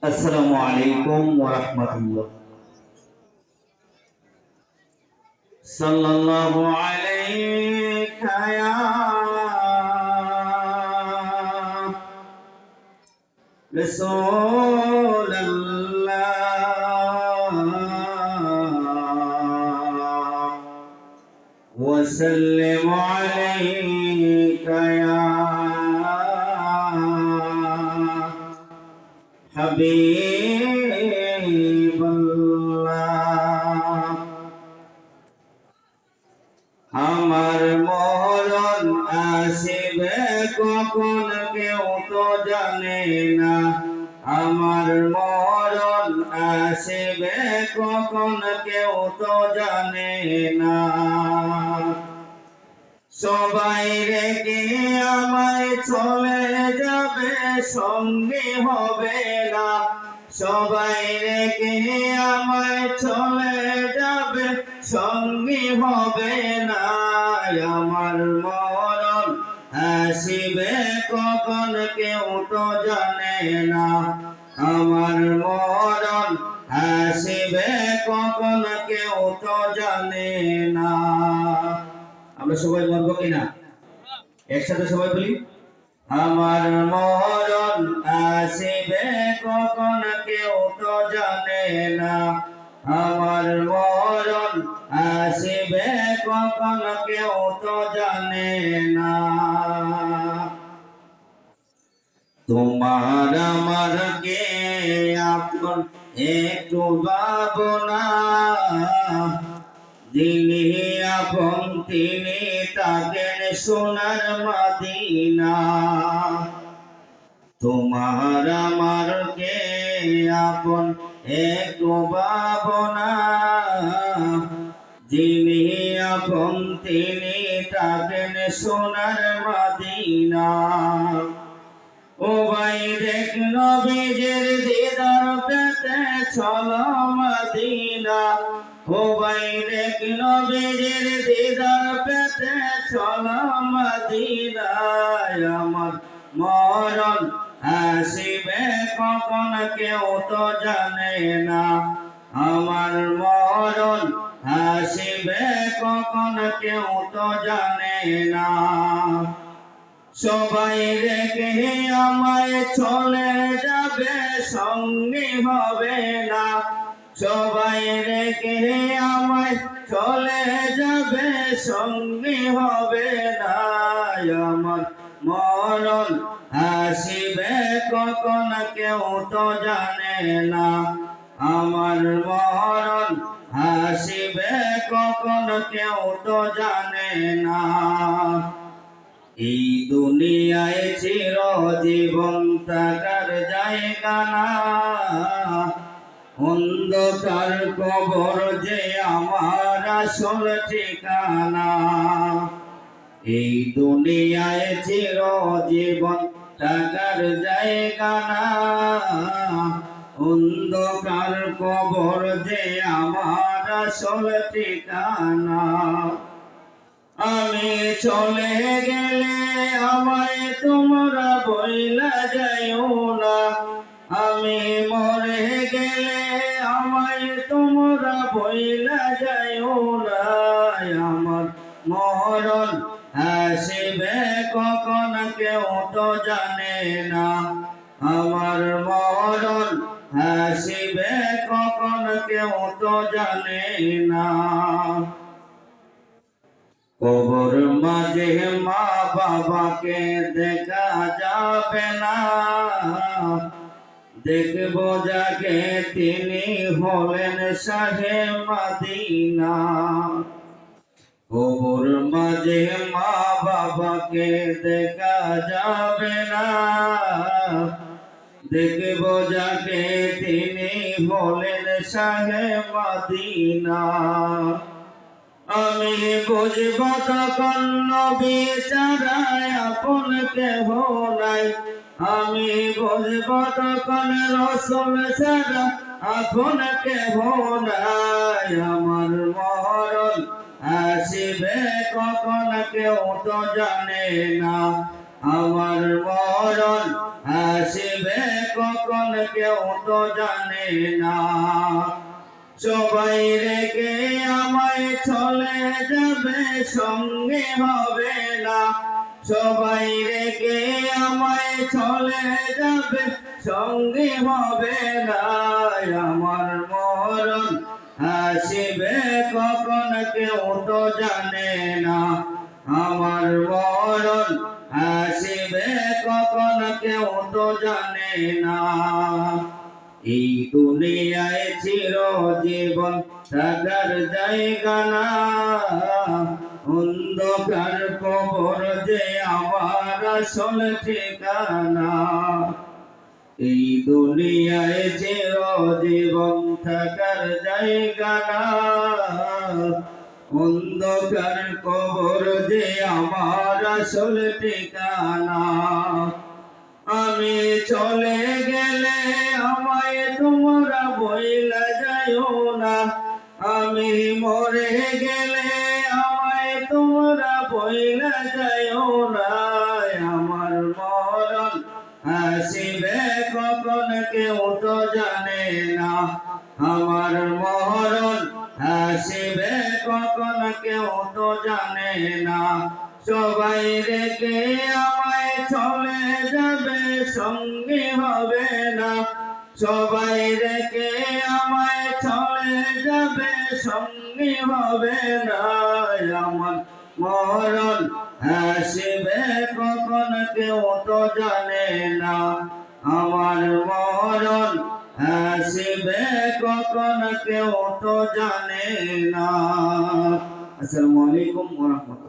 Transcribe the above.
আসসালামু আলাইকুম ওয়া রাহমাতুল্লাহ। সাল্লাল্লাহু আলাইকা ইয়া রাসূলাল্লাহ ওয়া সাল্লিমু আলাইকা ইয়া হাবিবাল্লাহ। আমার মরণ আসিবে কখন কেউ তো জানে না, আমার মরণ আসিবে কখন কেউ তো জানে না। সবাই রেখে আমায় চলে যাবে, সঙ্গী হবে না। সবাই রেখে আমায় চলে যাবে, সঙ্গী হবে না। আমার মরণ আসিবে কখন কেউ তো জানে না, আমার মরণ আসিবে কখন কেউ তো জানে না। আমরা সবাই মরবো কিনা? একসাথে সবাই বলি, আমার মরণ আসিবে কখন কেউ তো জানে না, আমার মরণ আসিবে কখন কেউ তো জানে না। তোমার আমার কে আপন একটু ভাবনা, যিনি আপন তিনি থাকেন সোনার মদিনা। তোমার আমার কে আপন একটু ভাবনা, যিনি আপন তিনি থাকেন সোনার মদিনা। ও ভাই দেখ নবীজির দিদার পেতে চলো মদিনা, ও ভাই দেখ নবীজির দিদার পেতে চলো মদিনায়। আমার মরণ আসিবে কখন কেউ তো জানে না, আমার মরণ আসিবে কখন কেউ তো জানে না। সবাই রেখে আমায় চলে যাবে, সঙ্গী হবে না। সবাই রেখে আমায় চলে যাবে, সঙ্গী হবে না। আমার মরণ আসিবে কখন কেউ তো জানে না, আমার মরণ আসিবে কখন কেউ তো জানে না। এই দুনিয়ায় চিরজীবন থাকার জায়গা না, অন্ধকার কবর যে আমার আসল ঠিকানা। এই দুনিয়ায় চিরজীবন থাকার জায়গা না, অন্ধকার কবর যে আমার আসল ঠিকানা। আমি চলে গেলে আমায় তোমরা বইলা যাইও না, আমি মরে গেলে আমায় তোমরা বইলা যাইও না। আমার মরণ আসিবে কখন কেউ তো জানে না, আমার মরণ আসিবে কখন কেউ তো জানে না। কবর মাঝে মা বাবাকে দেখা যাবে না, দেখবো যাকে তিনি হলেন শাহে মদিনা। কবর মাঝে মা বাবাকে দেখা যাবে না, দেখবো যাকে তিনি হলেন শাহে মদিনা। আমি বুঝব তখন নবী ছাড়া আপন কেহ নাই, আমি বুঝব তখন রাসূল ছাড়া আপন কেহ নাই। আমার মরণ আসিবে কখন কেউ তো জানে না, আমার মরণ আসিবে কখন কেউ তো জানে না। সবাই রেখে আমায় চলে যাবে, সঙ্গে হবে না। সবাই রেখে আমায় চলে যাবে, সঙ্গে হবে না। আমার মরণ আসিবে কখন কেউ তো জানে না। আমার মরণ আসিবে কখন কেউ তো জানে না। এই দুনিয়ায় চিরজীবন থাকার জায়গা না, অন্ধকার কবর যে আমার আসল ঠিকানা। এই দুনিয়ায় চিরজীবন থাকার জায়গা না, অন্ধকার কবর যে আমার আসল ঠিকানা। আমি চলে গেলে আমায় তোমরা বইলা যাইও না। আমি মরে গেলে আমায় তোমরা বইলা যাইও না। আমার মরণ আসিবে কখন কেউ তো জানে না। আমার মরণ আসিবে কখন কেউ তো জানে না। সবাই রেখে আমায় চলে যাবে, সঙ্গে হবে না। সবাই রেখে আমায় চলে যাবে, সঙ্গে হবে না। আমার মরণ আসিবে কখন কেউ তো জানে না। আমার মরণ আসিবে কখন কেউ তো জানে না। আসসালামু আলাইকুম ওয়া রাহমাতুল্লাহ।